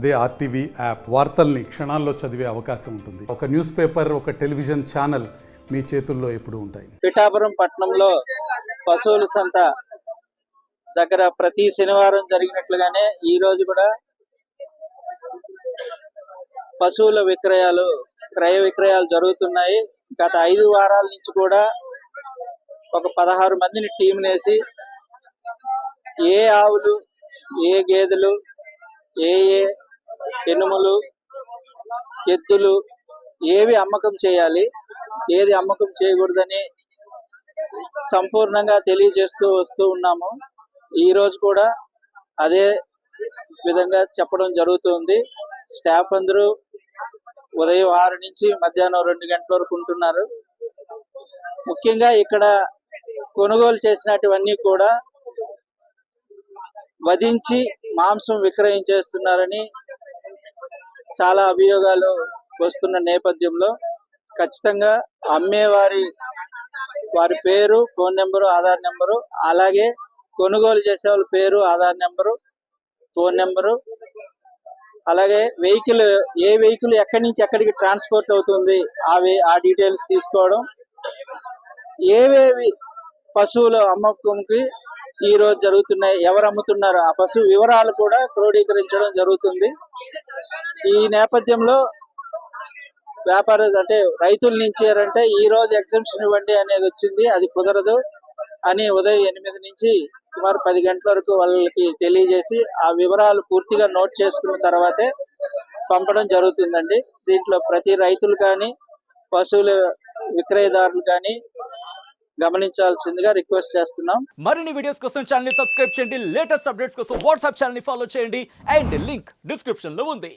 అదే RTV app వార్తల్ని క్షణాల్లో చదివే అవకాశం ఉంటుంది. ఒక న్యూస్ పేపర్, ఒక టెలివిజన్ ఛానల్ మీ చేతుల్లో ఎప్పుడూ ఉంటాయి. పిఠాపురం పట్టణంలో పశువుల సంత దగ్గర ప్రతి శనివారం జరిగినట్లుగానే ఈ రోజు కూడా పశువుల క్రయ విక్రయాలు జరుగుతున్నాయి. గత 5 వారాల నుంచి కూడా ఒక 16 మందిని టీం వేసి ఏ ఆవులు, ఏ గేదెలు, ఏ ఎనుములు, ఎద్దులు ఏవి అమ్మకం చేయాలి, ఏది అమ్మకం చేయకూడదని సంపూర్ణంగా తెలియజేస్తూ వస్తూ ఉన్నాము. ఈ రోజు కూడా అదే విధంగా చెప్పడం జరుగుతుంది. స్టాఫ్ అందరూ ఉదయం 6 నుంచి మధ్యాహ్నం 2 గంటల వరకు ఉంటున్నారు. ముఖ్యంగా ఇక్కడ కొనుగోలు చేసినటువన్నీ కూడా వధించి మాంసం విక్రయించేస్తున్నారని చాలా అభియోగాలు వస్తున్న నేపథ్యంలో ఖచ్చితంగా అమ్మేవారి పేరు, ఫోన్ నెంబరు, ఆధార్ నెంబరు, అలాగే కొనుగోలు చేసే వాళ్ళ పేరు, ఆధార్ నెంబరు, ఫోన్ నెంబరు, అలాగే ఏ వెహికల్ ఎక్కడి నుంచి ఎక్కడికి ట్రాన్స్పోర్ట్ అవుతుంది ఆ డీటెయిల్స్ తీసుకోవడం, ఏవేవి పశువుల అమ్మకంకి ఈ రోజు జరుగుతున్నాయి, ఎవరు అమ్ముతున్నారు, ఆ పశువు వివరాలు కూడా క్రోడీకరించడం జరుగుతుంది. ఈ నేపథ్యంలో రైతుల నుంచి ఈ రోజు ఎగ్జంప్షన్ ఇవ్వండి అనేది వచ్చింది. అది కుదరదు అని ఉదయం 8 నుంచి సుమారు 10 గంటల వరకు వాళ్ళకి తెలియజేసి ఆ వివరాలు పూర్తిగా నోట్ చేసుకున్న తర్వాతే పంపడం జరుగుతుందండి. దీంట్లో ప్రతి రైతులు కానీ పశువుల విక్రయదారులు కానీ గమనించాల్సిందిగా రిక్వెస్ట్ చేస్తున్నాం. మరిన్ని వీడియోస్ కోసం ఛానల్ ని సబ్స్క్రైబ్ చేయండి. లేటెస్ట్ అప్డేట్స్ కోసం వాట్సాప్ ఛానల్ ని ఫాలో చేయండి. అండ్ లింక్ డిస్క్రిప్షన్ లో ఉంది.